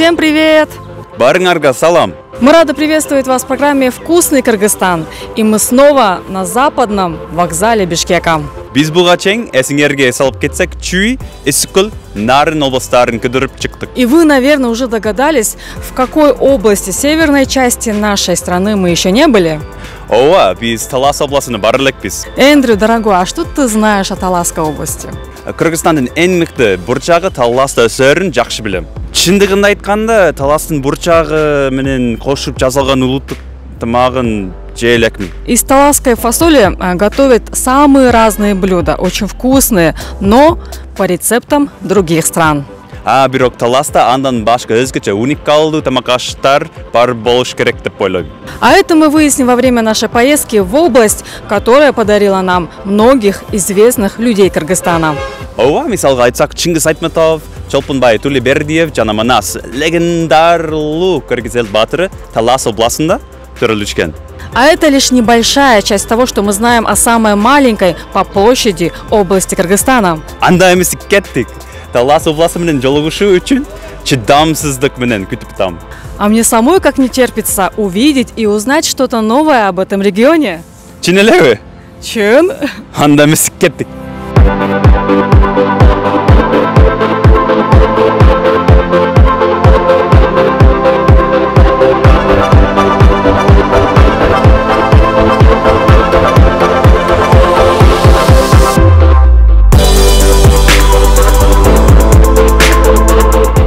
Всем привет! Барыңарга салам! Мы рады приветствовать вас в программе «Вкусный Кыргызстан». И мы снова на западном вокзале Бишкека. Биз буга чейин эсиңерге салып кетсек, Чүй, Исыкул, Нарын областарын кыдырып чыктык. И вы, наверное, уже догадались, в какой области северной части нашей страны мы еще не были. Ооба, биз Талас областына бара элекпиз. Эндрю, дорогой, а что ты знаешь о Таласской области? Кыргызстандын эң мыкты бурчагы Таласта өсөрүн жакшы билем. Чындыгын айтканда, Таластын бурчагы менен кошуп жасалган улуттук тамагын жей элекмин. Из таласской фасоли готовят самые разные блюда, очень вкусные, но по рецептам других стран. Бирок Таласта андан башка өзгөчө уникалдуу тамак аштар бар болуш керек деп ойлойм. А это мы выясним во время нашей поездки в область, которая подарила нам многих известных людей Кыргызстана. Ооба, мисалга айтсак, Чыңгыз Айтматов, Чолпонбай Тулебердиев жана манас легендарлуу кыргыз эл баатыры Талас областында төрөлүшкөн. А это лишь небольшая часть того, что мы знаем о самой маленькой по площади области Кыргызстана. Анда эмес кеттик. Талас областы менен жолугушуу үчүн чыдамсыздык менен күтүп атам. А мне самой как не терпится увидеть и узнать что-то новое об этом регионе. Чын элеби? Чын? Анда эмес кеттик.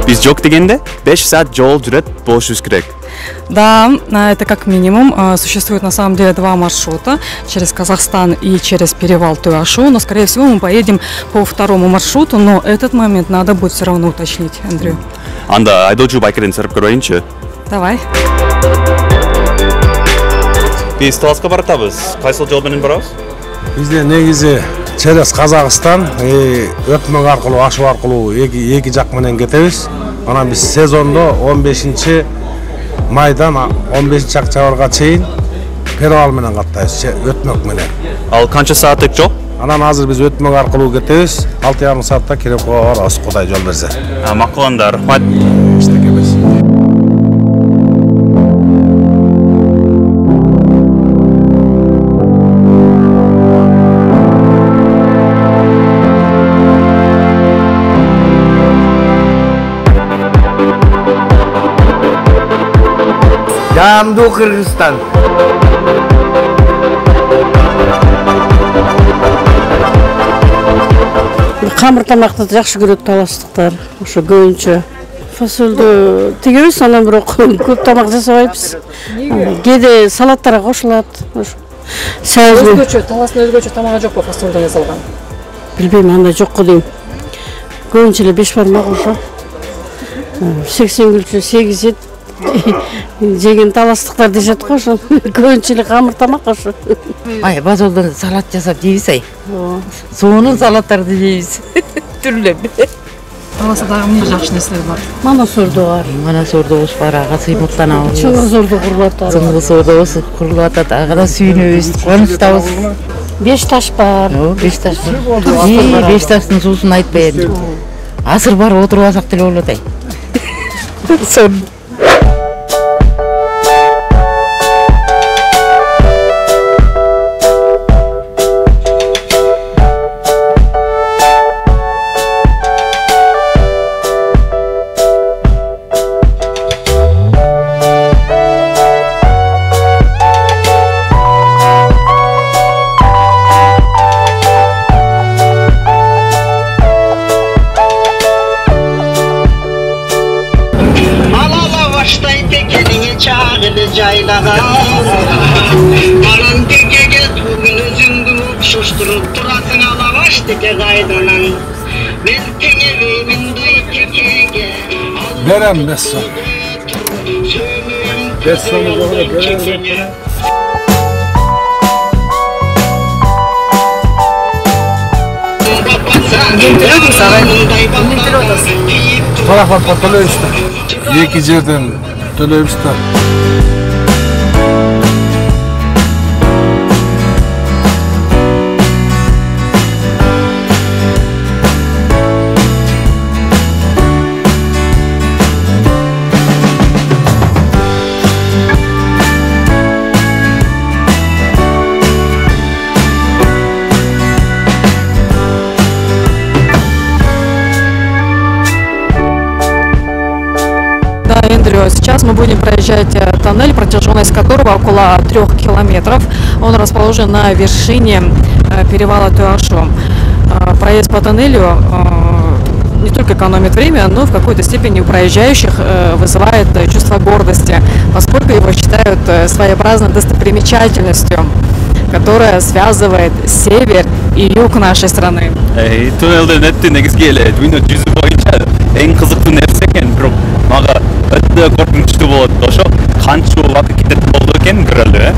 Биз жок дегенде 5 саат жол жүрөт болушубуз керек. Да, это как минимум. Существует на самом деле два маршрута через Казахстан и через перевал Туашу. Но, скорее всего, мы поедем по второму маршруту, но этот момент надо будет все равно уточнить, Эндрю. Анда айдоочу байкерден сурап көрөйүнчү. Давай. Биз Таласка баратабыз. Кайсыл жол менен барабыз? Бизде негизи через Казакстан Өтмөк аркылуу, Ашу аркылуу эки жак менен кетебиз. Анан биз сезондо 15 майдан 15 октябрга чейин перевал менен каттайбыз, Өтмөк менен. Ал канча сааттык жол? Анан азыр биз Өтмөк аркылуу кетебиз. 6,5 саатта Керепкага барабыз, Кудай жол берсе. Макуланда, рахмат. Иштекебиз. Дамду Кыргызстан. Камыр тамакты жакшы көрөт таластыктар. Ошо көбүнчө фасолду тегебиз, анан бирок көп тамак жасабайбыз. Кээде салаттарга кошулат. Ошо. Өзгөчө, таластын өзгөчө тамагы жокпу фасолдон жасалган? Билбейм, анда жокко дейм. Көбүнчө эле 5 бармак ошо. 80 күлчө 8 ет. Жеген таластыктар дешет го ошо. Көбүнчө эле камыр тамак ошо. Базолдон салат жасап жейбиз ай. Соонун салаттарды жейбиз. Түрлүү. Таласта дагы эмне жакшы нерселер бар? Мана сордо бар. Мана сордобуз бар, ага сыймыктанабыз. Чоң сордо курулуп атат. Чоң сордобуз курулуп атат, ага да сүйүнөбүз, кубанычтабыз. 5 таш бар. 5 таш. 5 таштын суусун айтпай энди. Азыр бар отуруп алсак деле болот ай. Baran tekege tugün özündü şuşturup durasın alabaş teke gaydanan. Ben tegevimin duy tekege. Berem Besson. Besson'u doğru berem. Tarafat төлөбүз. Эки жерден төлөбүз да. Сейчас мы будем проезжать тоннель, протяженность которого около 3 километров. Он расположен на вершине перевала Туашу. Проезд по тоннелю не только экономит время, но в какой-то степени у проезжающих вызывает чувство гордости, поскольку его считают своеобразной достопримечательностью, которая связывает север и юг нашей страны. Туннелден өттү негизги эле дүйнө жүзү боюнча эң кызыктуу нерсе экен, бирок мага өтө коркунучтуу болот. Ошо канча убакыт кетет болду экен көрөлү.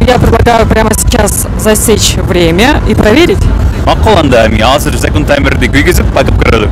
Я предлагаю прямо сейчас засечь время и проверить. Макул анда эми азыр секунд таймерди күйгүзүп багып көрөлү.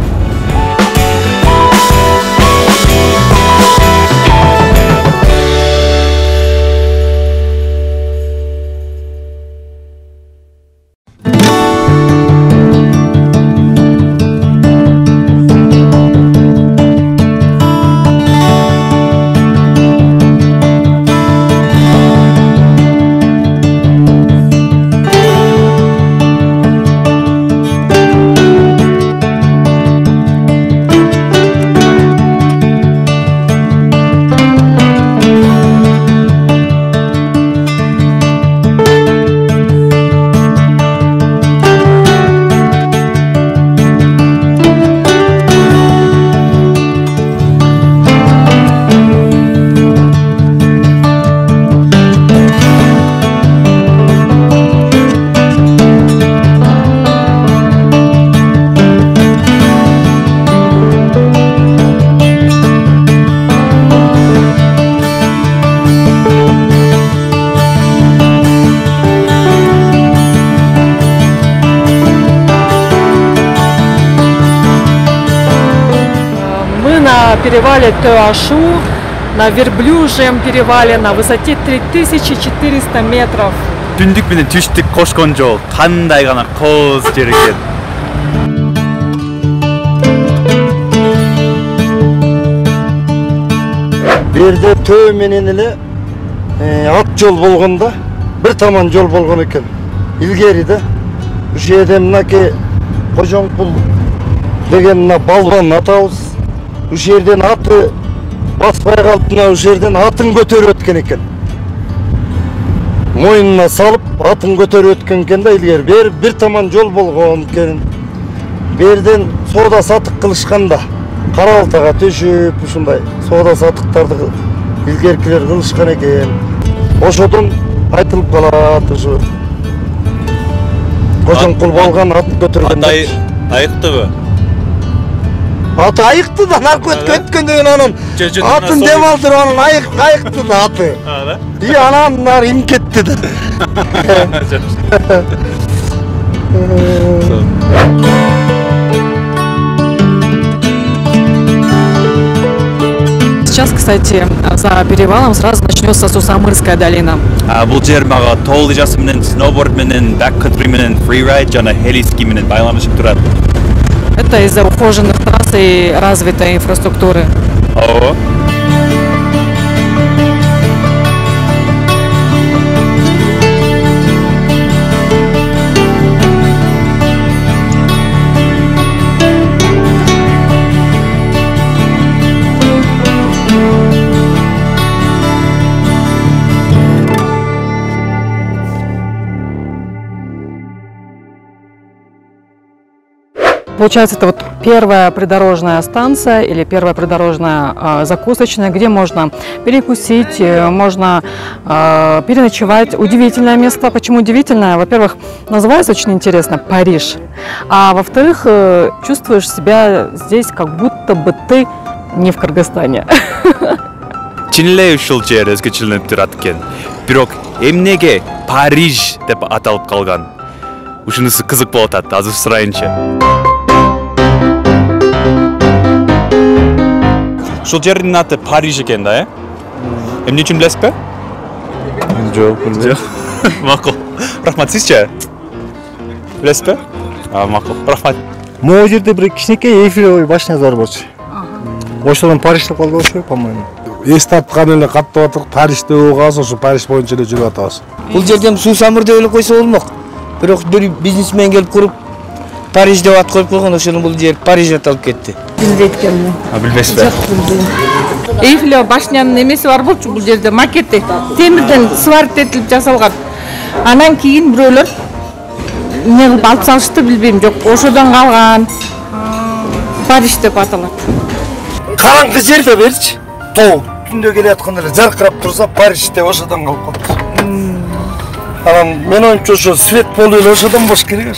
На перевале Туашу, на верблюжьем перевале на высоте 3400 метров. Түндүк менен түштүк кошкон жол кандай гана кооз жер экен. Берде төө менен эле ат жол болгондо бир таман жол болгон экен. Илгери да ушул жерде мынакей Кожоңкул деген мына балбан атабыз ушул жерден аты баспай калып, мына ушул жерден атын көтөрүп өткөн экен. Мойнуна салып атын көтөрүп өткөн экен да илгери. Бир таман жол болгон экен. Берден соода сатык кылышканда кара балтага төшүп ушундай соода сатыктарды илгеркилер кылышкан экен. Ошодон айтылып калат ушу Кожоңкул болгон атын көтөргөн. Айыктыбы? Аты айықты да, нарко өткөндөн анан атын дем алдыр, анан айықты да аты. И анан нар имкетти да. Сейчас, кстати, за перевалом сразу начнется Сусамырская долина. Бул жер мага тоо лыжасы менен, сноуборд менен, бэккантри менен, фрирайд жана хелиски менен байланышып турат. Это из-за ухоженных трасс и развитой инфраструктуры. Ого. Получается, это вот первая придорожная станция или первая придорожная закусочная, где можно перекусить, можно переночевать. Удивительное место. Почему удивительное? Во-первых, называется очень интересно Париж. А во-вторых, чувствуешь себя здесь, как будто бы ты не в Кыргызстане. Чынле ушул жер өзгөчөлөнүп турат экен. Бирок эмнеге Париж деп аталып калган? Ушунусу кызык болуп атат, азыр сурайынчы. Ушул жердин аты Париж экен да, Эмне үчүн билесизби? Жок, Жок. Макул. Рахмат, сизчи? Билесизби? Макул. Рахмат. Могу жерде бир кичинекей Эйфелевый башня бар болчу. Ошодон Париж деп калды ошо, по-моему. Эс тарткан эле каттап атып Парижде угабыз, ошо Париж боюнча эле жүрүп атабыз. Бул жерден Сусамыр деп эле койсо болмок. Бирок бир бизнесмен келип куруп Париж деп ат коюп койгон, ошондон бул жер Париж аталып кетти. Билбейт экенмин. Билбейсизби? Эйфелева башнянын эмеси бар болчу бул жерде макети. Темирден сварит этилип жасалган. Анан кийин бирөөлөр эмне кылып алып салышты билбейм, жок, ошодон калган. Париж деп аталат. Караңгы жерде берчи. Тоо түндө келе атканда эле жаркырап турса Парижде ошодон калып калат. Анан мен оюмча ошо свет болуп эле ошодон болуш керек.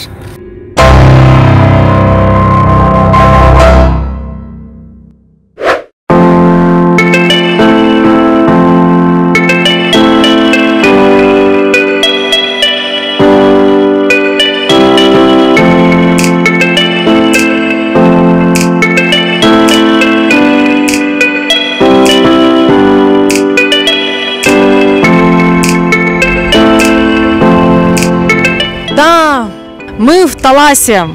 Мы в Таласе.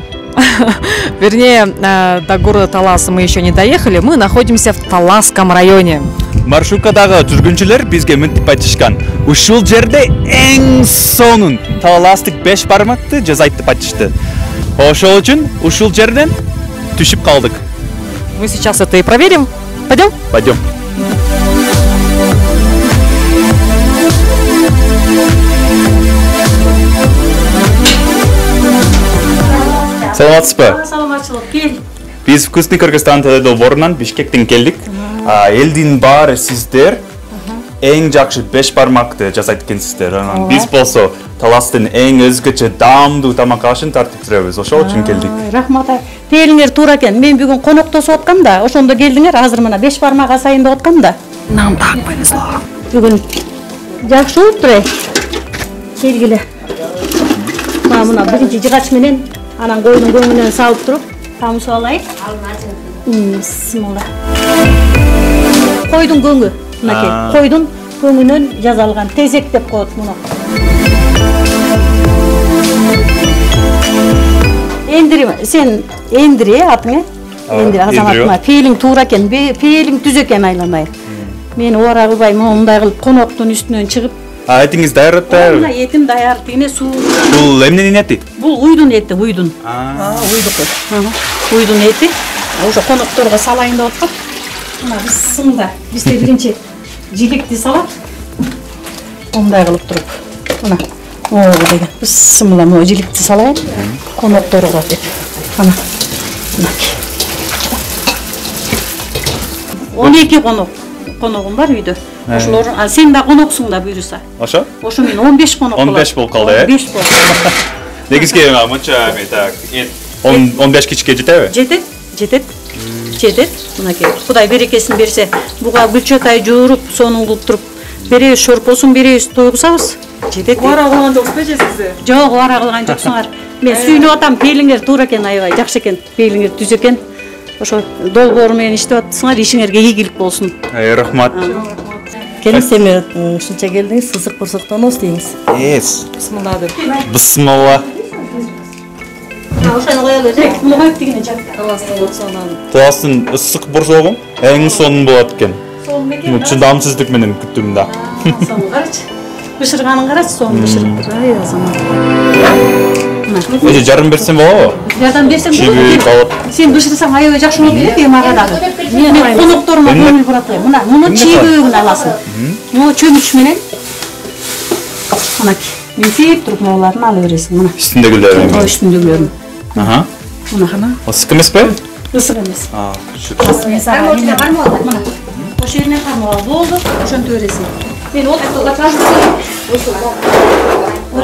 Вернее, до города Таласа мы еще не доехали. Мы находимся в Таласском районе. Маршруткадагы жүргүнчүлөр бизге мынтип айтышкан. Ушул жерде эң сонун таластык 5 бармакты жасайт деп айтышты. Ошол үчүн ушул жерден түшүп калдык. Мы сейчас это и проверим. Пойдем? Пойдем. Саламатсызбы? Саламатчылык, кел. Биз Вкусный Кыргызстан теледолбоорунан Бишкектен келдик. Элдин баары сиздер эң жакшы 5 бармакты жасайт экенсиздер. Анан биз болсо Таластын эң өзгөчө даамдуу тамак ашын тартып жүрөбүз. Ошол үчүн келдик. Рахмат. Пелиңер туура экен. Мен бүгүн коноктосуп аткам да, ошондо келдиңер. Азыр мына 5 бармак асайын деп аткам да. Нам так повезло. Бүгүн жакшы болуптур. Келгиле. Мына биринчи жыгач менен анан койдун көңүнөн салып туруп, тамсып алайын. Бисмилла. Койдун көңү, мынакей. Койдун көңүнөн жасалган тезек деп коет муну. Эндири, сен эндири атыңы? Эндири азаматыма. Пелиң туура экен, пелиң түз экен айланайын. Мен ора кылбай мындай кылып коноктун үстүнөн чыгып. Этиңиз даяр атты? Мына этим даяр, тигине суу. Бул эмненин эти? Бул уйдун эти, уйдун. Уйдуку. Уйдун эти. Ошо конокторго салайын деп аткам. Мына бисмилла. Бизде биринчи жиликти салат. Мындай кылып туруп. Мына. О деген. Бисмилла, могу жиликти салайын. Конокторго деп. Мына. Мынакей. 12 коногум бар үйдө. Ошолор, сен да коноксуң да буйруса. Ошо? Ошо мен 15 конок болот. 15 болуп калды, э? 15 болот. Негизги мынча так 15 кичке жетеби? Жетет. Мынакей. Кудай берекесин берсе, буга гүлчөтай жууруп, сонун кылып туруп, беребиз шорпосун беребиз, тойгусабыз. Жетет. Ара кылган жоксузбу эжесизде? Жок, ара кылган жоксуңар. Мен сүйүнүп атам, пелиңер туура экен, аябай жакшы экен. Пелиңер түз экен. Ошо долбоор менен иштеп атсыңар, ишиңерге ийгилик болсун. Рахмат. Келсеме ушунча келдиңиз, сызык бурсуктонуз дейбиз. Бисмилла деп. Бисмилла. Ошону коелу, муну коюп дегене жак. Таластын ысык бурсогу эң сонун болот экен. Сонун экен. Чыдамсыздык менен күттүм да. Сонун карачы. Бышырганын карачы, сонун бышырып. Ай, азамат. Эже жарым берсем болобу? Жардам берсем болот. Сен бышырсаң аябай жакшы болот экен мага дагы. Мен конокторума көңүл бурат коем. Мына, муну чийгөөгүн аласың. Муну чөмүч менен. Мынакей. Мен сейип туруп могуларын ала бересиң. Мына. Үстүндөгүлөрүн. Үстүндөгүлөрүн. Мына. Ысык эмеспи? Ысык эмес. Шүкүр. Мына. Ошол жерине кармап ал болду. Ошентип бересиң. Мен отурда тажып.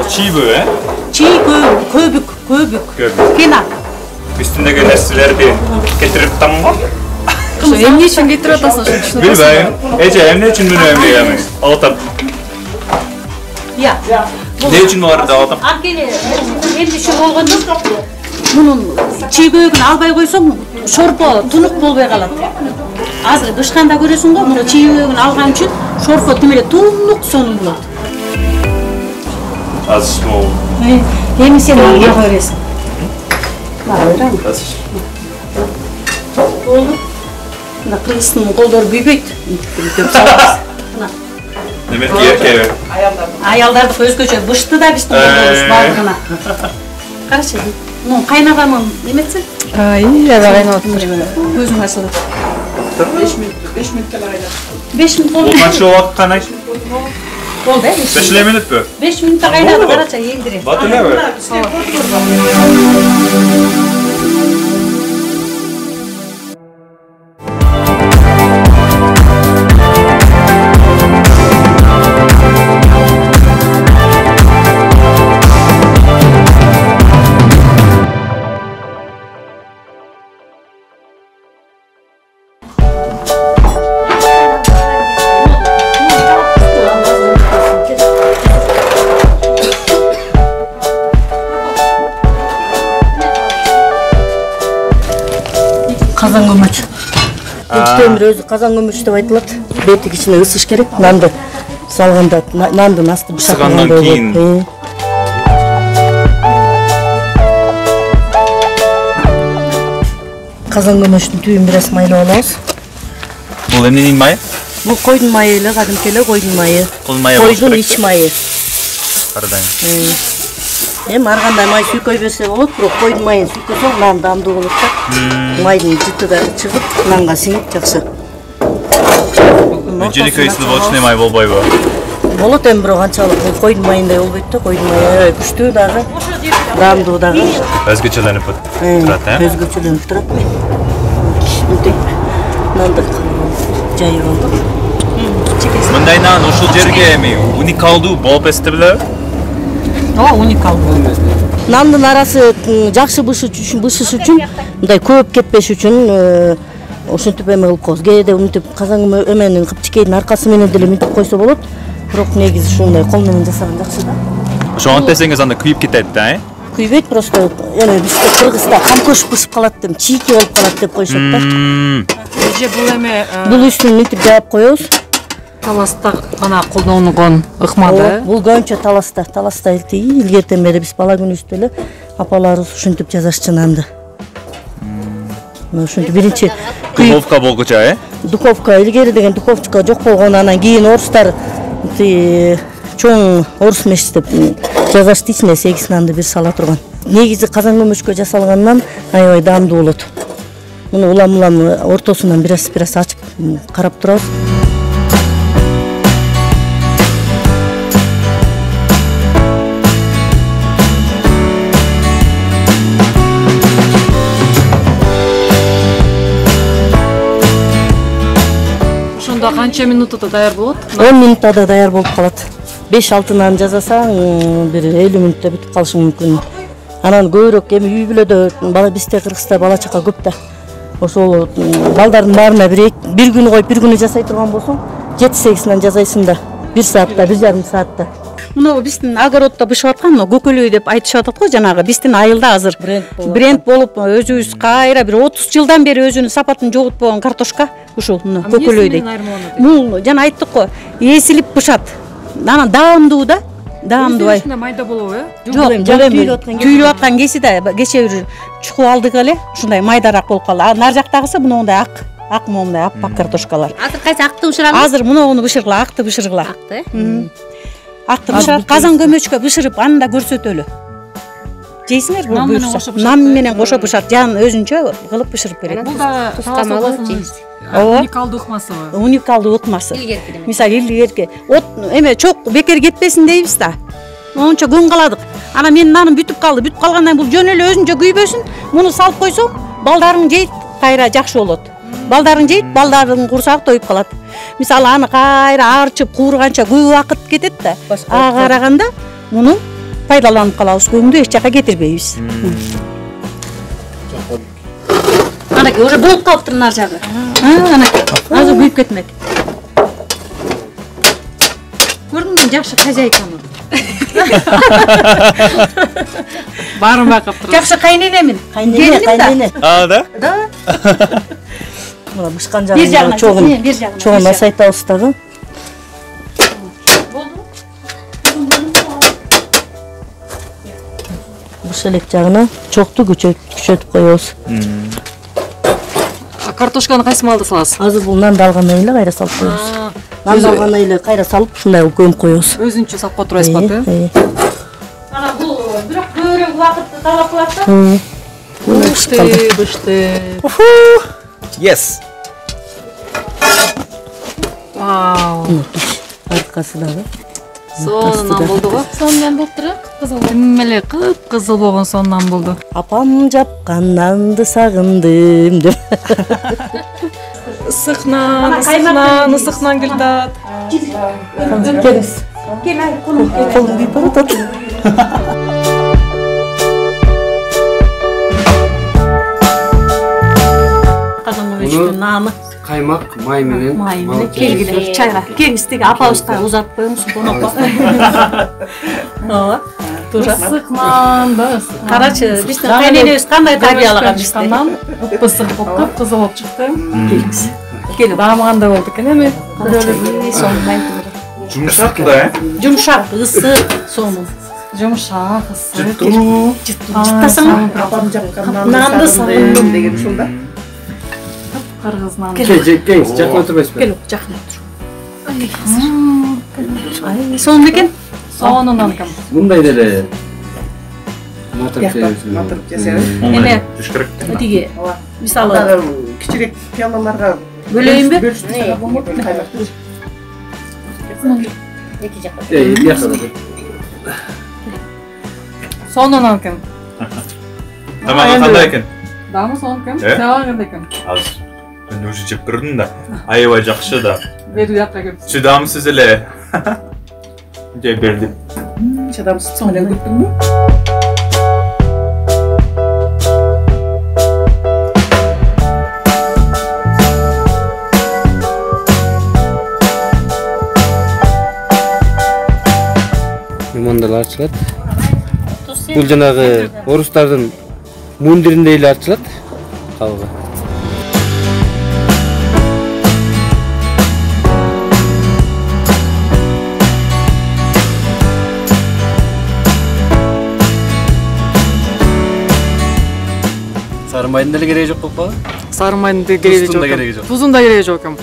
Чийбө, э? Чий көбүк. Кена. Үстүндөгү нерселерди кетирип тамго? Эмне үчүн кетирип атасың ошо түшүнүп атасың? Билбейм. Эже эмне үчүн муну эмне алатам? Я. Не үчүн буларды алатам? Анткени эмне үчүн болгондо мунун чийгөөгүн албай койсоң, шорпо тунук болбой калат. Азыр бышканда көрөсүң го, муну чийгөөгүн алган үчүн шорпо тим эле тунук сонун болот. Азыр бол. Эми сен ага бересиң. Ага берем. Болду. Мына кыргыздын колдору күйбөйт. Мына. Неметки эркеби? Аялдардыкы өзгөчө бышты да биздин колдорубуз бардыгына. Карашы. Ну, кайнаганын неметсин? Ай, аба кайнап атыр. Көзүң ачылат. 5 минутта кайнап. 5 минут болду. Qancha vaqt qanay? Болду, 5 minutmi? 5 минутта кайнады, карача, елдире. Batılıyor. Казан көмөч. Темир өзү казан көмөч деп айтылат. Бети кичине ысыш керек. Нанды салганда нандын асты Ысыгандан кийин. Казан көмөчтүн түбүн бир аз майлап алабыз. Бул эмненин майы? Бул койдун майы эле, кадимки эле койдун майы. Койдун ич майы. Карадайм. Эми ар кандай май сүйкөй берсе болот, бирок койдун майын сүйкөсөң нан дандуу болот да. Майдын жыты да чыгып, нанга сиңип жакшы. Жөнөкөй сливочный май болбойбу? Болот эми бирок анчалык койдун майындай болбойт да, койдун майы күчтүү дагы, дандуу дагы. Өзгөчөлөнүп турат, э? Өзгөчөлөнүп турат. Мынтип нанды жайып алдык. Мындай нан ушул жерге эми уникалдуу болуп эсептелеби? Ооба, уникалдуу. Нандын арасы жакшы бышыш үчүн, мындай көп кетпеш үчүн ушинтип эме кылып коебуз. Кээде мынтип казан эменин кыпчыкейдин аркасы менен деле мынтип койсо болот. Бирок негизи ушундай кол менен жасаган жакшы да. Ошону десеңиз анда күйүп кетет да, Күйбөйт, просто эми бизде Кыргызда камкош бышып калат деп, чийки болуп калат деп коюшат да. Эже бул эме Бул үстүн мынтип жаап коебуз. таласта гана колдонулган ыкмады. Бул көбүнчө таласта илгертен бери биз бала күнүбүздө эле апаларыбыз ушинтип жасашчу нанды. Ушинтип биринчи духовка болгуча, Духовка илгери деген духовка жок болгон, анан кийин орустар чоң орус меш деп жасашты, ичине 8 нанды бир сала турган. Негизи казан көмөчкө жасалгандан аябай даамдуу болот. Муну улам ортосунан бир аз ачып карап турабыз. Ошондо канча минутта даяр болот? 10 минутта да даяр болуп калат. 5-6 нан жасасаң, бир 50 минутта бүтүп калышы мүмкүн. Анан көбүрөөк эми үй бүлөдө бизде Кыргызда бала чака көп да. Ошол балдардын баарына бир күнү коюп, бир күнү жасай турган болсоң, 7-8 нан жасайсың да. 1 саатта, 1,5 саатта. Мына биздин огороддо бышып аткан, көкөлөй деп айтышып атат го, жанагы биздин айылда азыр бренд болуп, өзүбүз кайра бир 30 жылдан бери өзүнүн сапатын жоготпогон картошка ушул көкөлөй дейт. Бул жана айттык го, эсилип бышат. Анан даамдуу да. Даамдуу. Ушундай майда болобу, Жок, түйүлүп аткан кеси да кече бир чукуп алдык эле, ушундай майдараак болуп калды. Нар жактагысы мындай ак момундай аппак картошкалар. Азыр кайсы акты бышырамыз? Азыр муну бышыргыла, акты бышыргыла. Акты. Акты бышырат, казан көмөчкө бышырып, аны да көрсөтөлү. Жейсиңер бул буюрса. Нам менен кошо бышат, жан өзүнчө кылып бышырып берет. Бул да тускамалы жейсиз. Уникалдуу ыкмасы. Уникалдуу ыкмасы. Мисалы илгерки, эме чок бекер кетпесин дейбиз да. Ончо күн каладык. Ана менин наным бүтүп калды. Бүтүп калгандан бул жөн эле өзүнчө күйбөсүн. Муну салып койсоң, балдарың жейт, кайра жакшы болот. Балдарың жейт, балдардын курсагы тоюп калат. Мисалы аны кайра арчып, куурганча көп убакыт кетет да. Ага караганда муну пайдаланып калабыз, көңдү эч жака кетирбейбиз. Анаке уже болуп калыптыр нар жагы. Анаке, азыр күйүп кетмек. Көрдүңбү, жакшы хозяйканы. Баарын байкап Жакшы кайненемин. Кайнене. Да? Да. Мына бышкан жагын чогун асайтабыз дагы. Быш элек жагына чокту күчөтүп коебуз. Картошканы кайсы маалда саласыз? Азыр бул нанды алгандан эле кайра салып коебуз. Нанды алгандан эле кайра салып ушундай көмүп коебуз. Өзүнчө салып коюп турасызбы? Ана бул бирок көбөк убакытты талап кылат да. Бышты. Yes. Вау. Аркасы дагы. Сонунан болду го. Сонунан болуп тура, кызыл. Тим эле кып-кызыл болгон сонунан болду. Апам жапкан нанды сагындым деп. Ысыкнан келатат. Келиңиз. Колум күйүп баратат. Кадымгы үчтүн нааны. Каймак, май менен. Келгиле чайга. Келиңиз тиги апабызга узатып коюңуз, конокко. Ооба. Тура. Ысыкнан да. Карачы, биздин кайненебиз кандай тарбиялаган бизди. Ысык болуп кызыл болуп чыкты. Келиңиз. Келип дамыгандай болду экен эми. Жумшак да, Жумшак, ысык, сонун. Жумшак, ысык. Жыттасың. Апам жапкан Нанды сагындым деген ушул да. Кыргыз нан. Келиңиз, жакын отурбайсызбы? Кел, жакын отур. Ай, сонун экен. Сонунан ким? Мындай деле. Матырып кесебиз. Эме, Түш керек. тиги, мисалы, Кичирээк пиалаларга бөлөйүнбү? Эки жакка. Сонунан ким? Тамагы кандай экен? Дамы сонун ким? Э? Сага кандай ким? Азыр. Мен уже жеп көрдүм да. Аябай жакшы да. Бери жакка кеп. Чыдамсыз эле. Жеп бердим. Чыдамсыз менен күттүңбү? Мемондалар ачылат. Бул жанагы орустардын мундириндей эле ачылат. Калгы. Сары майдын деле кереги жок болуп Сары майдын кереги Туздун да кереги жок. Тузун да кереги жок экен.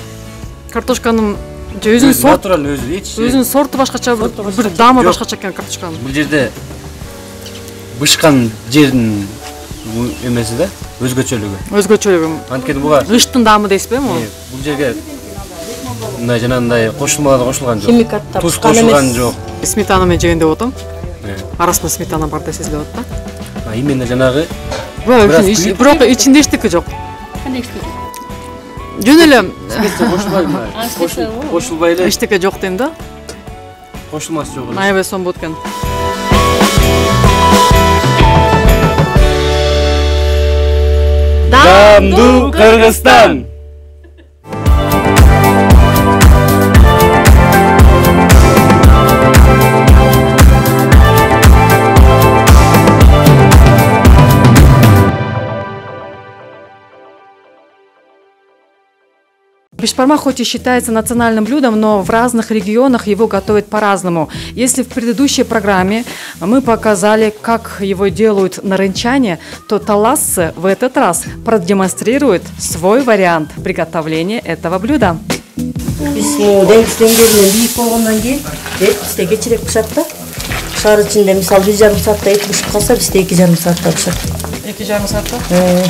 Картошканын өзүнүн сорту, натурал эч. өзүнүн сорту башкача, бир дамы башкача экен картошканын. Бул жерде бышкан жердин эмеси да өзгөчөлүгү. Өзгөчөлүгү. Анткени буга Ыштын дамы дейсизби му? бул жерге мындай жанагындай кошулмалар кошулган жок. Химикаттар Туз кошулган жок. Сметана менен жеген деп атам. Арасында сметана бар десиз деп атат. Именно жанагы Бирок ичинде эчтеке жок. Кандай иштейт? Жөн эле кошулбай эле эчтеке жок дейм да. кошулмасы жок. Аябай сонун болот экен. Дамду Кыргызстан. Бешбармак хоть и считается национальным блюдом, но в разных регионах его готовят по-разному. Если в предыдущей программе мы показали, как его делают нарынчане, то таласцы в этот раз продемонстрируют свой вариант приготовления этого блюда. Биз деңиз деңгээлинен бийик болгондон кийин эт бизде кечирээк пышат да. Шаар ичинде мисалы 1,5 саатта эт бышып калса, бизде 2,5 саатта пышат. 2,5 саатта?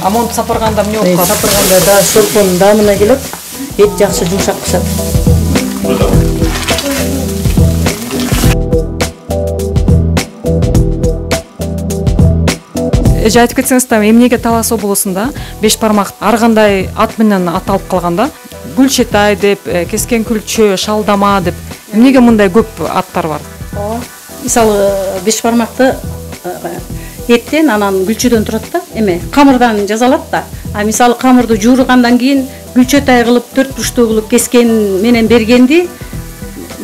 А монтип сапырганда эмне болуп калат? Сапырганда да шорпонун даамына келет. Эт жакшы жумшак пышат. Эже айтып кетсеңиз да, эмнеге Талас облусунда бешбармак ар кандай ат менен аталып калганда? Гүлчетай деп, кескен күлчө, шалдама деп. Эмнеге мындай көп аттар бар? Мисалы, бешбармакты эттен, анан гүлчөдөн турат да, эме, камырдан жасалат да. А мисалы камырды жууругандан кийин гүлчөтай кылып 4 бурчтуу кылып кескен менен бергенди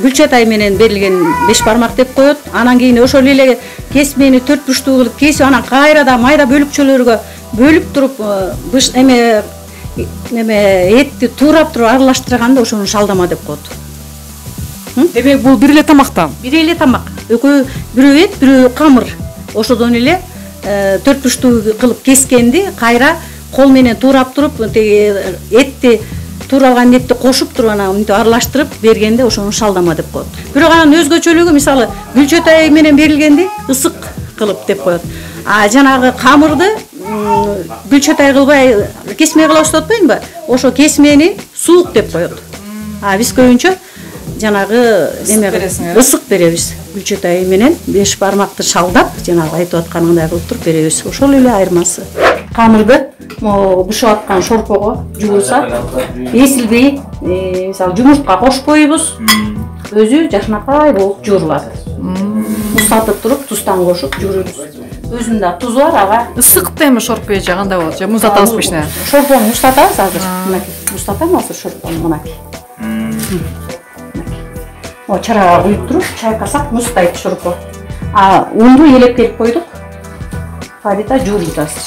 гүлчөтай менен берилген бешбармак деп коет. Анан кийин ошол эле кесмени 4 бурчтуу кылып кесип, анан кайра да майда бөлүкчөлөргө бөлүп туруп этти туурап туруп аралаштырганда ошону шалдама деп коет. Демек бул бир эле тамакта. Бир эле тамак. Экөө бирөө эт, бирөө камыр. Ошодон эле 4 бурчтуу кылып кескенди кайра кол менен туурап туруп, этти тууралган этти кошуп туруп анан мынтип аралаштырып бергенде ошону шалдама деп коет. Бирок анан өзгөчөлүгү мисалы гүлчөтай менен берилгенди ысык кылып деп коет. А жанагы камырды гүлчөтай кылбай кесме кыла баштап атпайбы? Ошо кесмени суук деп коет. А биз көбүнчө жанагы ысык беребиз. Гүлчөтай менен 5 бармакты шалдап, жанагы айтып атканыңдай кылып туруп беребиз. Ошол эле айырмасы. Камырды бушап аткан шорпого жуурса, эсилбей, мисалы жумуртка кошпойбуз. Өзү жашнакай болуп жуурулат. Устатып туруп, туздан кошуп жуурубуз. Өзүндө туз бар, ага. Ысыкта эми шорпо жаганда болот. Же муздатабыз бешне. Шорпону муздатабыз азыр. Мынакей, муздатам азыр шорпону мынакей. О, чарага куюп туруп, чайкасак муздайт шорпо. А унду электелип койдук. Фарита жуурубуз азыр.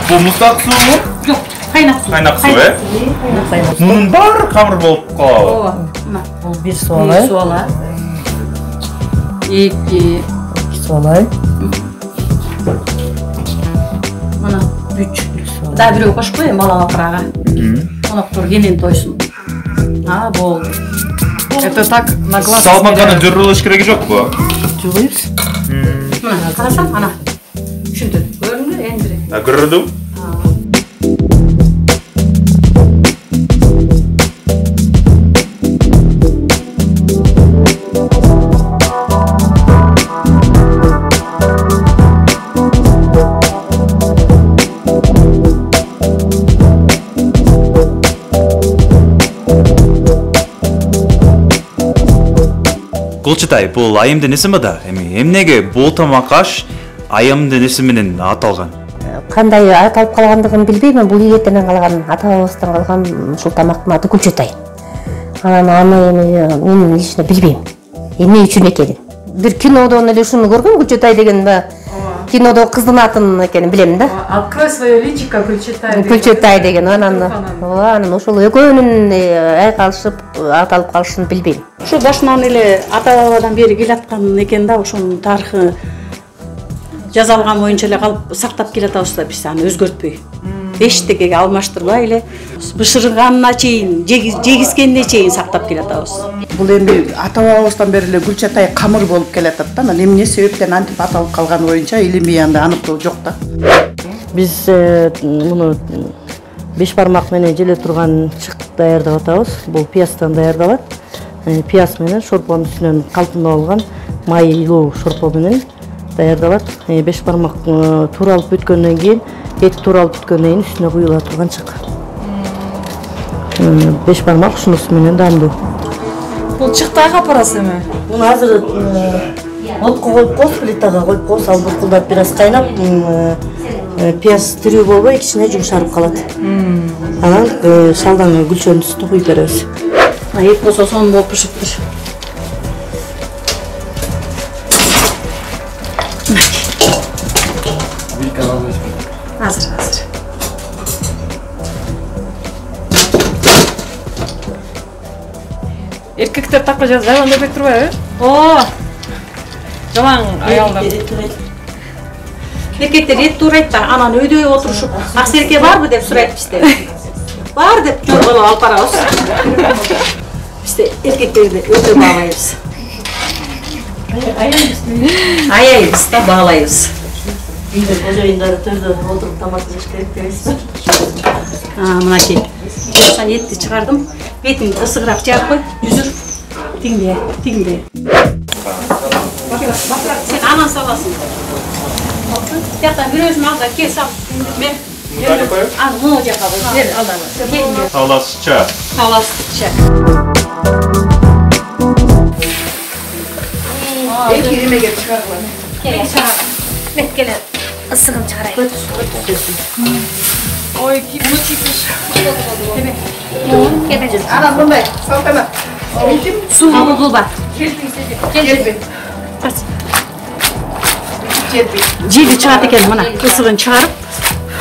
Bu muslak su mu? Yok, kaynak su. Kaynak su, Bunun bari kamır bolup kalabı. Бул 1 су алай. 1 су алай. 2 су алай. Мына 3. Да бирөө кошуп коеюн балага кырага. Коноктор кенен тойсун. А, болду. Это так на глаз. Салмаканы жүрүлүш кереги жокпу? Жугуйбуз. Мына карасаң, ана. Ушинтип көрүндү, эндири. Көрдүм. Гүлчөтай, бул айымдын исими да. Эми эмнеге бул тамак аш айымдын исими менен аталган? Кандай аталып калгандыгын билбеймин. Бул ийгетенен калган, ата бабабыздан калган ушул тамактын аты Гүлчөтай. Аны эми мен лично билбейм. Эмне үчүн экенин. Бир кинодон эле ушуну көргөм, Гүлчөтай деген да. Кинодо кыздын атын экенин билем да. Открой свое личико Гүлчөтай. Гүлчөтай деген анан ошол экөөнүн айкалышып аталып калышын билбейм. Ушу башынан эле ата бабадан бери келаткан экен да, ошонун тарыхы жазалган боюнча эле калып сактап келатабыз да биз аны өзгөртпөй. Эчтекеге алмаштырбай эле бышырганына чейин, жегизгенине чейин сактап келатабыз. Бул эми ата бабабыздан бери эле Гүлчөтай камыр болуп келатат да. Анан эмне себептен антип аталып калганы боюнча илимий анда аныктоо жок да. Биз муну 5 бармак менен желе турган чык даярдап атабыз. Бул пиястан даярдалат. Пияз менен шорпонун үстүнөн калтынып алган майлуу шорпо менен даярдалат. 5 бармак тууралып бүткөндөн кийин, эт тууралып бүткөндөн кийин үстүнө куюла турган чык. 5 бармак ушунусу менен дандуу. Бул чыктайга апарасыз эми? Муну азыр отко коюп коебуз, плитага коюп коебуз, ал буркулдап бир аз кайнап, пияз тирүү болбой кичине жумшарып калат. Анан шалдан гүлчөнүн үстүнө куюп беребиз. Эт болсо сонун болуп пишиптир. Азыр. Эркектер такы жаман деп турбайбы? О! Жаман аялдар. Эркектер эт туурайт да, анан өйдө отурушуп, аксерке барбы деп сурайт бизде. Бар деп жорголоп алып барабыз. Бизде эркектерди өтө баалайбыз. Аяйбыз да баалайбыз. Үйдө кожоюндары төрдө отуруп тамак жеш керек дейсиз. Мынакей. Мен этти чыгардым. Бетин ысыгыраак жаап кой, жүзүр. Тигиндей. Сен анан саласың. Жактан бирөөсүн алда кел сал. Мен муну жака бер алдагы. Таласча. Эки кемеге чыгаргыла. Келе. Ысыгым чыгарайын. Ой, кипиш. Анан мындай салтанат. Суу кылба. Келбе. Жиди чыгат экен мына. Ысыгын чыгарып.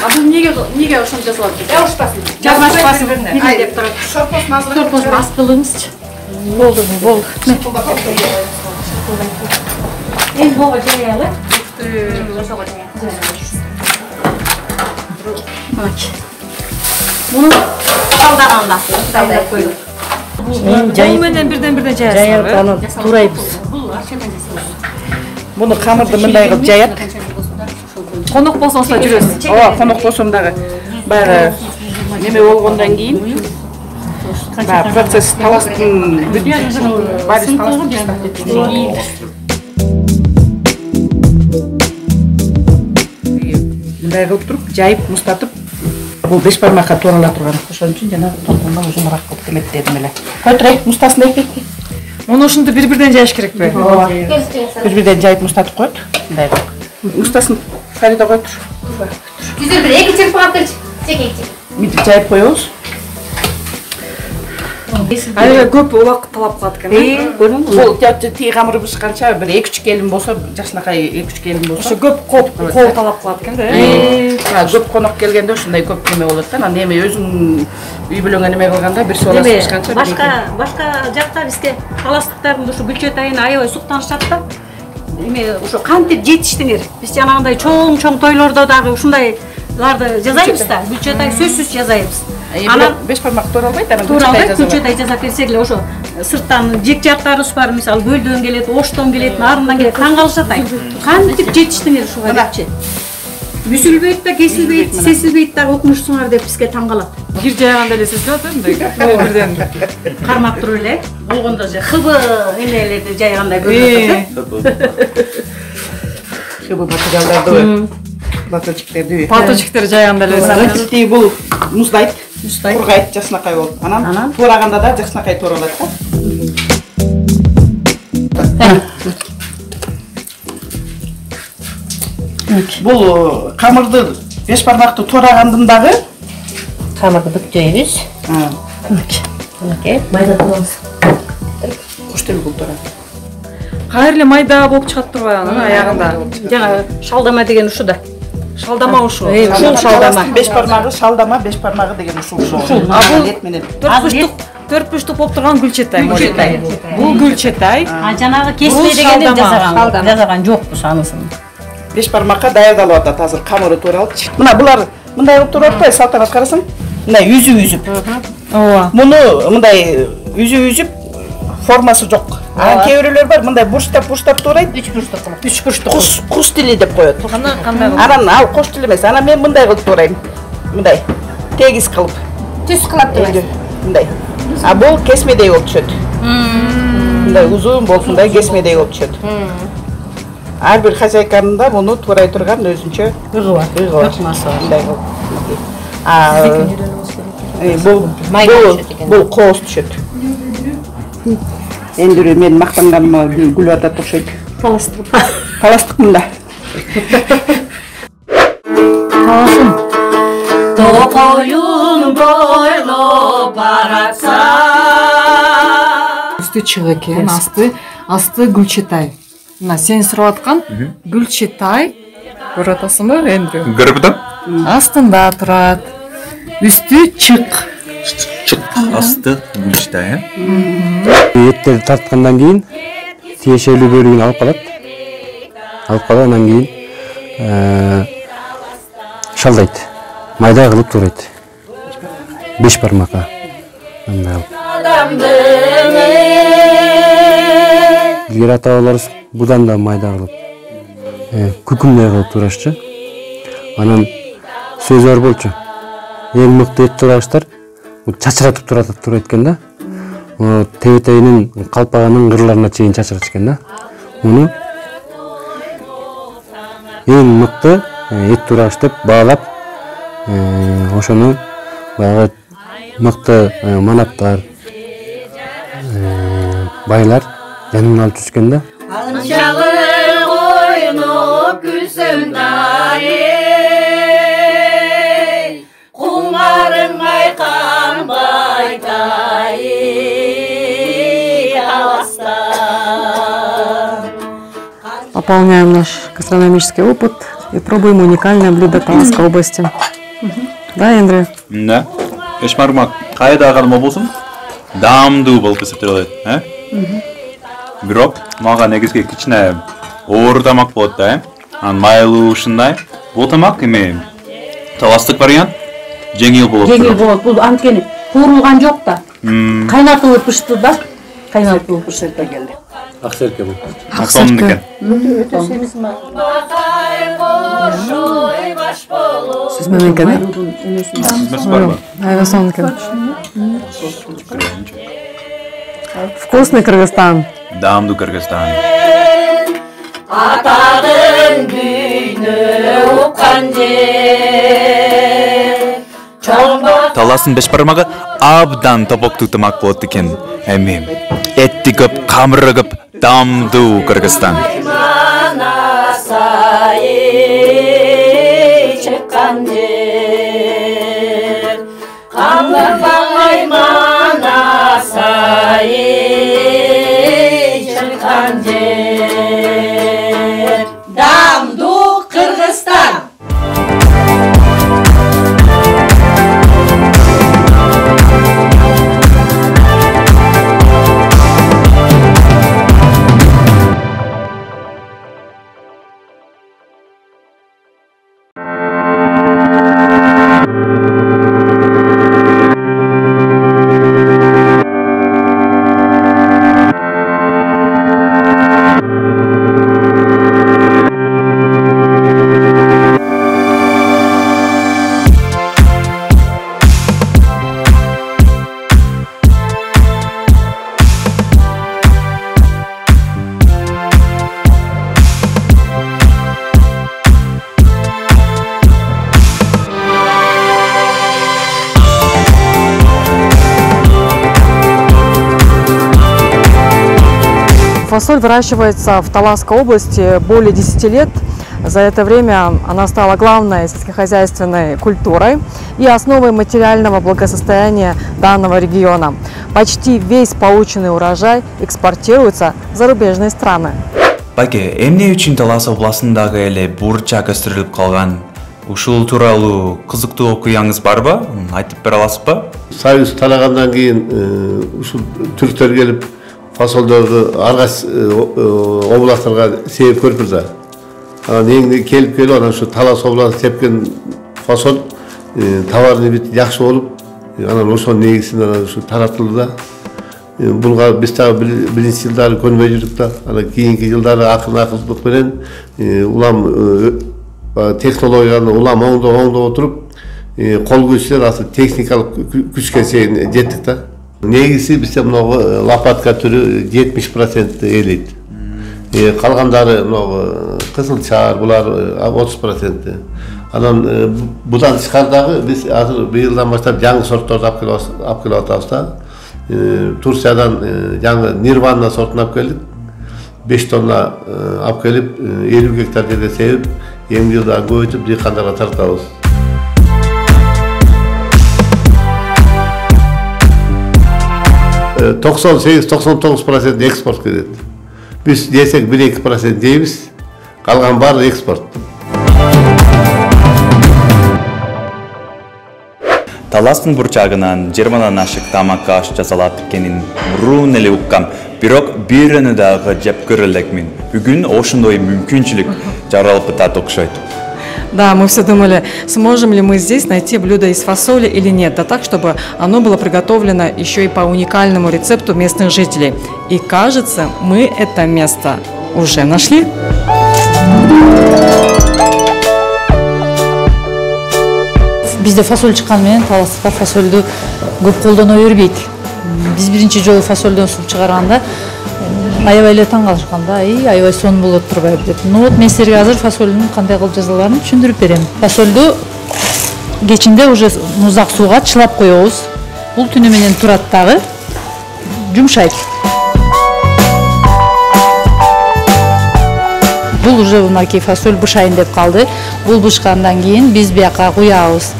Бул неге ошентип жасалат? Жабышпасын. Жабышпасын. Бири деп турат. Шорпосын аз кылыңызчы. Болду. Endi boğa jayalım. Bunu aldağanda salday koyduk. Бұл менен бірден жаясың. турайбыз. Буну камырды мындай кылып жаят. Қонақ болсаңызда жүресіз. Ооба, конок болсом дагы баягы неме болгондон кийин баягы процесс таластын бүт барис таластын тастап кеткен. Мындай кылып туруп, жайып, мустатып, бул беш бармакка туурала турган. Ошон үчүн жанагы тонконго узунараак кылып эметтердим эле. Кой турай, мустасын эки. Оны ушунду бир-бирден жайыш керек пе? Ооба. Бир-бирден жайып мустатып коет. Мындай кылып. Мустасын Фарида кой тур. Жүзүр бир эки чырпы алып келчи. Чекейчи. Мынтип жайып коебуз. Аябай көп убакыт талап кылат экен. Бул тиги камыры бышканча бир 2-3 келин болсо, жакшынакай 2-3 келин болсо. Ошо көп кол талап кылат экен да. Көп конок келгенде ушундай көп неме болот да. Анан эми өзүң үй бүлөңө неме кылганда бир суалас бышканча. Башка жакта бизге таластыктардын ушу бүлчөт айына аябай суктанышат да. Эми ошо кантип жетиштиңер? Биз жанагындай чоң тойлордо дагы ушундайларды жазайбыз да. Бүлчөт ай сөзсүз жазайбыз. Анан беш бармак тууралбайт, анан бүлчөт ай жазап берсек эле ошо сырттан жек жактарыбыз бар, мисалы көлдөн келет, Оштон келет, Нарындан келет, таң калышат ай. Кантип жетиштиңер ушуга депчи. Үзүлбөйт да, кесилбейт, сесилбейт да окумушсуңар деп бизге таң калат. Бир жайганда эле сезилет мындай. Бирден кармап туруп эле, болгондо же хыбы эмелерди жайгандай көрүнөт да. Хыбы материалдарды, платочектерди. Платочектер жайганда эле сезилет. Тиги бул муздайт, кургайт, жакшынакай болуп. Анан туураганда да жакшынакай тууралат да. Бул камырды беш бармакты туурагандын дагы Камырды бүктөйбүз. Мынакей, майда кылабыз. Коштел бул тура. Кайра эле майда болуп чыгат турбайбы анын аягында? Жана шалдама деген ушу да. Шалдама ушу. Ушул шалдама. Беш бармагы шалдама, беш бармагы деген ушул. А бул төрт буштук болуп турган гүлчетай. Бул гүлчетай. Жанагы кесме дегенди жазаган жокпуз анысын. Беш бармакка даярдалып атат азыр камыры тууралып. Мына булар мындай кылып туруп атпайбы, Салтанат карасаң? Мындай үзүп. Ооба. Муну мындай үзүп формасы жок. Анан кээ бирөөлөр бар, мындай бурчтап туурайт. 3 бурчтук кылып. 3 бурчтук. Куш тили деп коет. Кандай кылып? Анан ал кош тил эмес. Анан мен мындай кылып туурайм. Мындай тегиз кылып. Түз кылып туурайм. Мындай. А бул кесмедей болуп түшөт. Мындай узун болсундай кесмедей болуп түшөт. Ар бир хозяйканын да муну туурай турган өзүнчө ыгы бар. Мындай кылып. Бул кооз түшөт. Эндири мен мактанганыма гүл атат окшойт. Таластык мында. Таласым. Токоюн бойлоп баратса. Үстү чыгы экен, асты гүлчетай. Мына сен сурап аткан гүлчетай көрүп атасыңбы, Эндрю? Көрүп атам. Астында турат. Үстү чык. Асты гүлчетай. Еттерди тарткандан кийин тиешелүү бөлүгүн алып калат. Анан кийин шалдайт. Майда кылып туурайт. Беш бармакка. Илгери ата-бабаларыбыз будан да майда кылып, күкүмдөй кылып туурашчы. Анан сөзү бар болчу. Эң мыкты эт турагычтар чачыратып турат экен да. Тебетегинин калпагынын кырларына чейин чачырат экен да. Муну эң мыкты эт турагыч деп баалап, ошону баягы мыкты манаптар, байлар жанына алып түшкөн да. Анчалы ойноп күлсөм дайы, кумарың айканбай дайы аласта. Пополняем наш гастрономический опыт и пробуем уникальное блюдо Таласской области. Да, Эндрю? Да. Беш бармак кайда калма болсун, даамдуу болуп эсептелет, Бирок мага негизги кичине оор тамак болот да, анан майлуу ушундай. Бул тамак эме таластык вариант жеңил болот. Жеңил болот. Бул анткени куурулган жок да. Кайнатылып пышты да. Кайнатылып пышып келди. Аксерке бул. Аксомдукен. Өтө семиз ма? Siz menimken mi? Süzmesi var mı? Aynen sonraki. Вкусный Кыргызстан. Дамду Кыргызстан. Атағын күйні ұққан жер. Таластын беш бармагы абдан топоктуу тамак болот экен. Эми этти көп, камыры көп, дамду Кыргызстан. Чыққан жер, қамырбақ аймана сайы шыққан жер. Дамду Кыргызстан. Фасоль выращивается в Таласской области более 10 лет. За это время она стала главной сельскохозяйственной культурой и основой материального благосостояния данного региона. Почти весь полученный урожай экспортируется в зарубежные страны. Байке, эмне үчүн Талас областындагы эле бурчак өстүрүлүп калган? Ушул тууралуу кызыктуу окуяңыз барбы? Айтып бере аласызбы? Союз тарагандан кийин ушул түрктөр келип фасолдорду аргас областтарга себеп көрүп да. Анан эң келип анан ушу Талас областы тепкен фасол товарный вид жакшы болуп, анан ошонун негизинде ушу таратылды да. Булга биз дагы биринчи жылдары көрбөй жүрдүк да. Анан кийинки жылдары акырындык менен улам технологияны улам оңдоп отуруп, кол күчтен асыл техникалык күчкө чейин жеттик да. Негизи бизде мынау лопатка түрү 70% ээлейт. Калгандары мынау кызылчар, булар 30%. Анан будан тышкардагы биз азыр быйылдан баштап жаңы сортторду алып келип атабыз да. Турциядан жаңы Нирвана сортун алып келдик. 5 тонна алып келип 50 гектар жерде себип, эми жылда көбөйтүп дыйкандарга тартабыз. 98-99% экспорт кетет. Biz desek 1-2% deymiz, kalgan bari eksport. Таластын бурчагынан 20-нан ашык тамак аш жасалат экенин мурун эле уккам. Бирок бирини дагы жеп көрө элекмин. Бүгүн ошондой мүмкүнчүлүк жаралып атат окшойт. Да, мы все думали, сможем ли мы здесь найти блюдо из фасоли или нет, да так, чтобы оно было приготовлено еще и по уникальному рецепту местных жителей. И кажется, мы это место уже нашли. Bizde fasol çıkan менен таластыктар фасолду көп колдоно бербейт. Биз биринчи жолу фасолдон суп чыгарганда аябай эле таң калышкан да, аябай сонун болот турбайбы деп. Вот мен силерге азыр фасолдун кандай кылып жазаларын түшүндүрүп берем. Фасолду кечинде уже муздак сууга чылап коебуз. Бул түнү менен турат дагы, жумшайт. Бул уже мынакей фасоль бышайын деп калды. Бул бышкандан кийин биз бияка куябыз.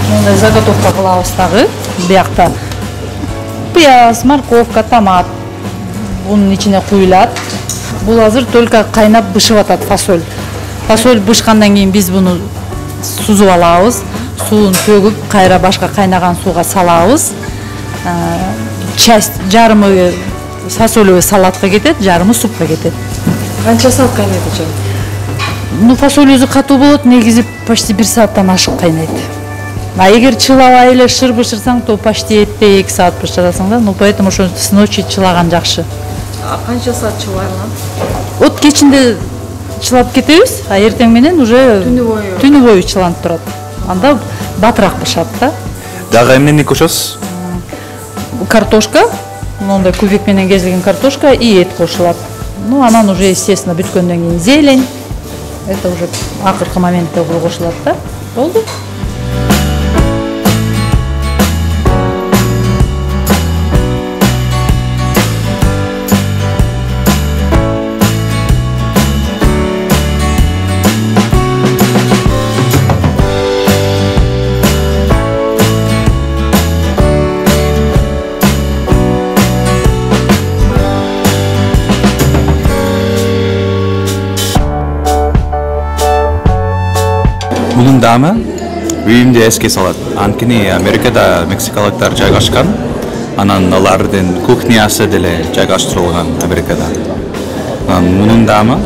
Мындай заготовка кылабыз дагы. Биякта пияз, морковка, томат. Bunun içine kuyulat. Bu hazır только kaynap bışıp atat fasol. Fasol bışkandan keyin biz bunu suzup alabız. Suun tөгүп, кайра башка кайнаган сууга салабыз. Часть жарымы фасолевый салатка кетет, жарымы супка кетет. Қанша саат қайнайды чай? Ну, фасоль өзі қату болады, негізі почти 1 сааттан ашық қайнайды. А егер чылабай эле шыр бышырсаң, то почти 2 саат бышырасың да. Ну, поэтому ошо с ночи чылаган жакшы. Қанша саат чылайлан? От кечинде чылап кетебиз, а эртең менен уже түнү бою чыланып турат. Анда батыраак бышат да. Дагы эмнени кошосуз? Картошка, мондай кубик менен кезилген картошка и эт кошулат. Ну, анан уже, естественно, бүткөндөн кийин зелень. Это уже акыркы моментте кошулат да. Болду. Bunun damı үйүмдү эске салат. Анткени Америкада мексикалыктар жайгашкан, анан алардын кухнясы деле жайгаштырылган Америкада. Мунун дамы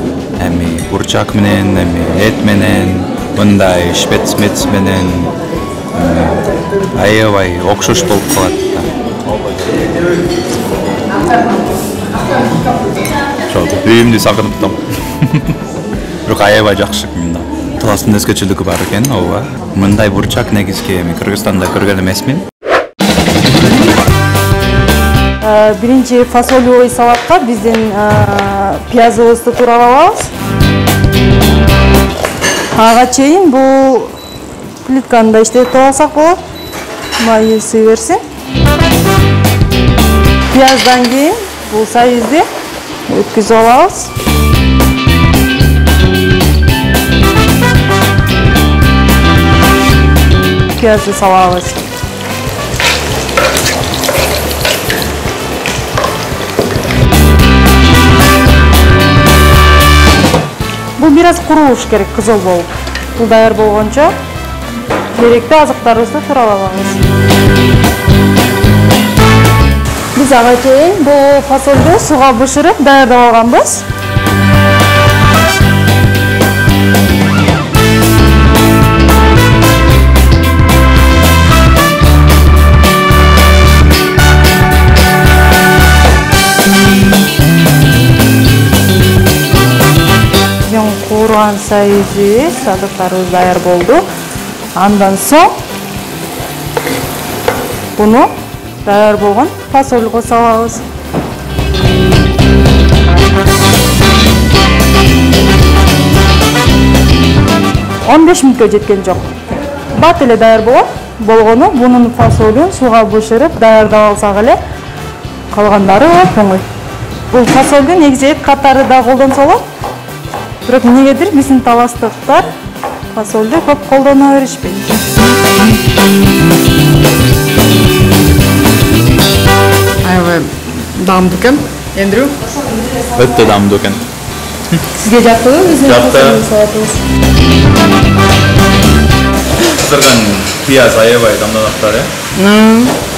эми бурчак менен, эми эт менен, мындай шпец менен аябай окшош болуп калат. Үйүмдү сагынып. Бирок аябай жакшы мында. Таластын өзгөчөлүгү бар экен, ооба. Мындай бурчак негизги эми Кыргызстанда көргөн эмесмин. Биринчи фасолевый салатка биздин пиязыбызды туралабыз. Ага чейин бул плитканы да иштетип алсак болот. Майысы берсин. Пияздан кийин бул сайызды өткүзүп алабыз. Piyazı salabız. Bu biraz kuruluş gerek, kızıl bol. Bu dayar bolğança gerekli azıklarımızı turalabız. Biz ağaçayın bu fasoldu suğa bışırıp dayarda alganbız. Kuruan sayızı sadıklarımız dayar boldu. Andan soň bunu dayar bolgan fasolga salabız. On 15 minutga жеткен жок. Бат эле даяр болгону bunun fasolun suga bышырып даярдап алсак эле калгандары оңой. Бул фасолду негизи эт катары да колдонсо болот. Бирок негедир биздин таластыктар фасолду көп колдоно беришпейт. Аябай даамдуу экен, Эндрю. Өтө даамдуу экен. Сизге жактыбы биздин салатыбыз? Кызырган пияз аябай дамданаттар,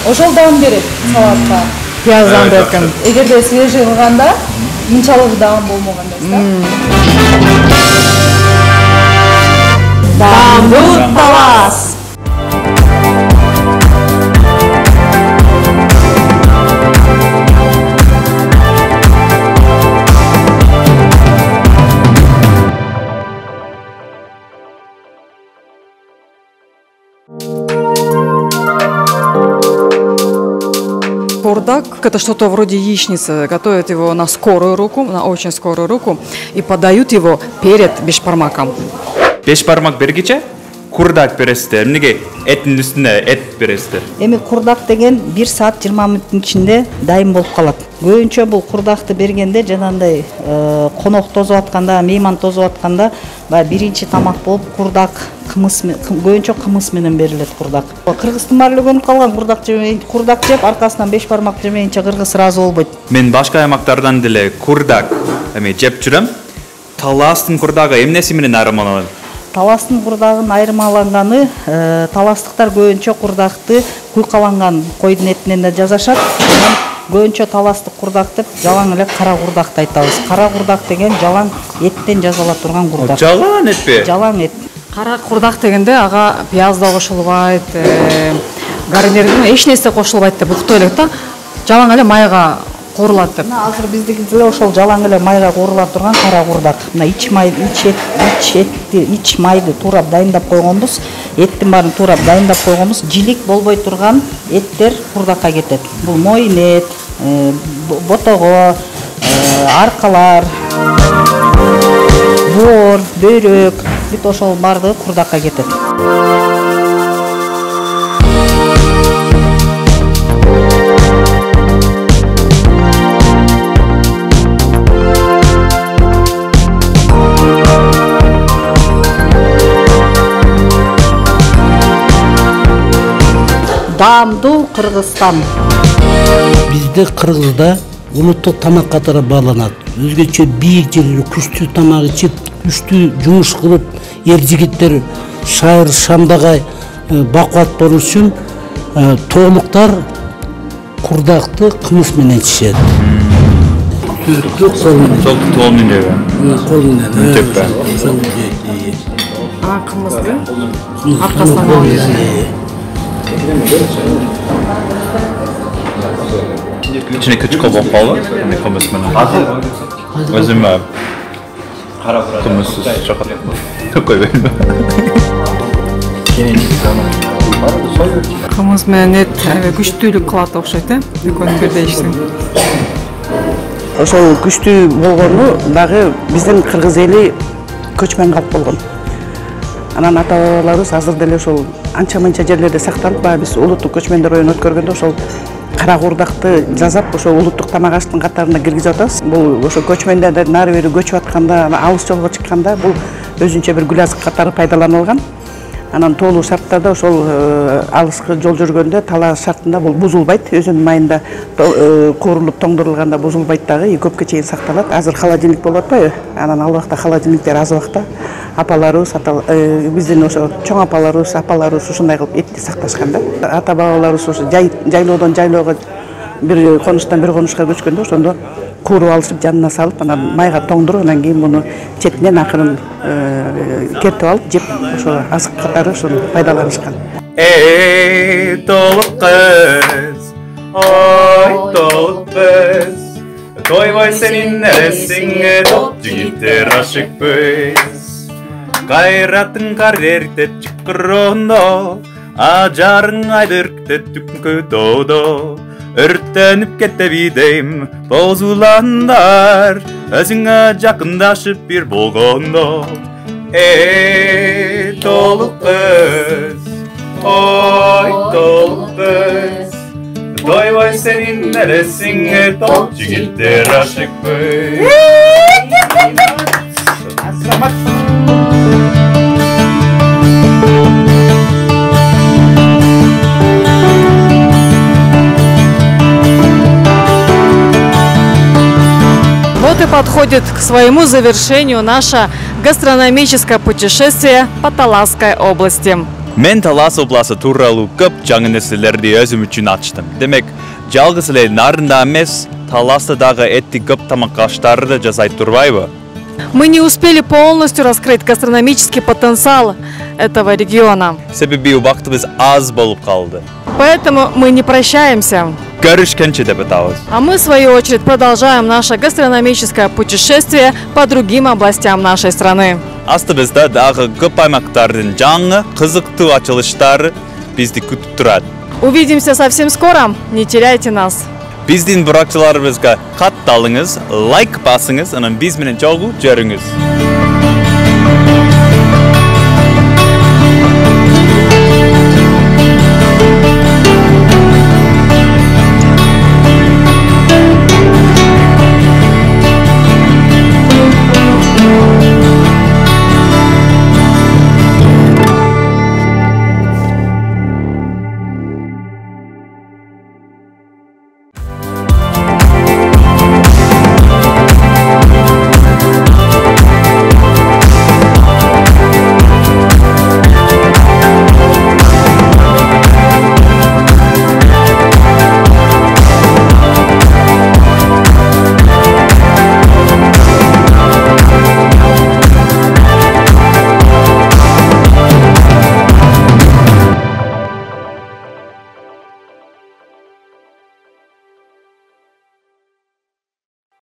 Ошол даам берет салатка. Пияздан беркен. Эгерде свежий кылганда мынчалык даам болмогондойсуз да. Даамдуу талас. Курдак – это что-то вроде яичницы. Готовят его на скорую руку, на очень скорую руку, и подают его перед бешбармаком. Бешбармак бергиче курдак бересиздер. Эмнеге эттин үстүнө эт бересиздер? Эми курдак деген 1 саат 20 мүнөттүн ичинде дайым болуп калат. Көбүнчө бул курдакты бергенде жанагындай конок тозуп атканда, мейман тозуп атканда баягы биринчи тамак болуп курдак көбүнчө кымыз менен берилет курдак. Кыргыздын баары өнүп калган курдак жеп, аркасынан бешбармак жемейинче кыргыз ыраазы болбойт. Мен башка аймактардан деле курдак жеп жүрөм. Таластын курдагы эмнеси менен айырмаланат? Таластын курдагын айырмаланганы таластыктар көбүнчө курдакты куйкаланган койдун этинен да жасашат. көбүнчө таластык курдак деп жалаң эле кара курдакты айтабыз. Кара курдак деген жалаң эттен жасала турган курдак. Жалаң этпи? Жалаң эт. Кара курдак дегенде ага пияз да кошулбайт, гарнирге эч нерсе кошулбайт деп уктуп элек да. Жалаң эле майга куурулат деп. Азыр биздики деле ошол жалаң эле майга куурула турган кара курдак. Мына ич майды туурап дайындап койгонбуз. Эттин баарын туурап дайындап койгонбуз. Жилик болбой турган эттер курдакка кетет. Бул моюн эт, ботого, аркалар, боор, бөйрөк, бүт ошол баардыгы курдакка кетет. Даамдуу Кыргызстан. Бизде Кыргызда улуттук тамак катары бааланат. Өзгөчө бийик жерлер күчтүү тамак ичип, күчтүү жумуш кылып, эр жигиттер шайыр шамдагай бакуат болуу үчүн тоолуктар курдакты кымыз менен ичишет. Тол менен. Кол менен. Кымызды аркасынан алып. İçine küçük kabak bağlı, hani kımızmanın. Özüm kımızsız çok koyayım. Кымыз менен эт күчтүүлүк кылат окшойт, экөөнүн бирдей ичсең. Ошол күчтүү болгону дагы биздин кыргыз эли көчмөн калп болгон. Анан ата-бабаларыбыз азыр деле ошол анча-мынча жерлерде сакталып, биз улуттук көчмөндөр оюн өткөргөндө ошол кара курдакты жасап, ошол улуттук тамак аштын катарына киргизип атабыз. Бул ошо көчмөндөрдө нары бери көчүп атканда, алыс жолго чыкканда бул өзүнчө бир гүл азык катары пайдаланылган. Анан тоолуу шарттарда ошол алыскы жол жүргөндө талаа шартында бул бузулбайт, өзүнүн майында куурулуп тоңдурулганда бузулбайт дагы, көпкө чейин сакталат. Азыр холодильник болуп атпайбы? Анан ал убакта холодильниктер аз убакта апаларыбыз, биздин ошо чоң апаларыбыз ушундай кылып этти сакташкан да. Ата-бабаларыбыз ошо жайлоодон жайлоого бир конуштан бир конушка көчкөндө ошондо кууруп алышып жанына салып, анан майга тоңдуруп, анан кийин муну четинен акырын кертип алып жеп, ошо азык катары ошону пайдаланышкан. Ey толук кыз, ой толук кыз, тойбой сенин нересиңе топ жигиттер ашыкпыз. Кайраттың карьерде чыккырондо, ажарың айдыркте түпкү тоодо. Өрттөнүп кетте бидейм бозуландар, өзүңө жакындашып бир болгондо. Эй толук кыз, ой толук кыз, тойбой сенин нересиңе топ жигиттер ашыкпыз. Вот и подходит к своему завершению наше гастрономическое путешествие по Таласской области. Мен Талас областы тууралуу көп жаңы нерселерди өзүм үчүн ачтым. Демек, жалгыз эле нарында эмес, Таласта дагы этти көп тамак аштарды да жасайт турбайбы? Мы не успели полностью раскрыть гастрономический потенциал этого региона. Себеби убактыбыз аз болуп калды. Поэтому мы не прощаемся. Görüşкенче деп атабыз. А мы, в свою очередь, продолжаем наше гастрономическое путешествие по другим областям нашей страны. Астыбызда дагы көп аймактардын жаңы, кызыктуу ачылыштары бизди күтүп турат. Увидимся совсем скоро, не теряйте нас. Биздин буракчыларыбызга катталыңыз, лайк басыңыз, анан биз менен чогуу жүрүңүз.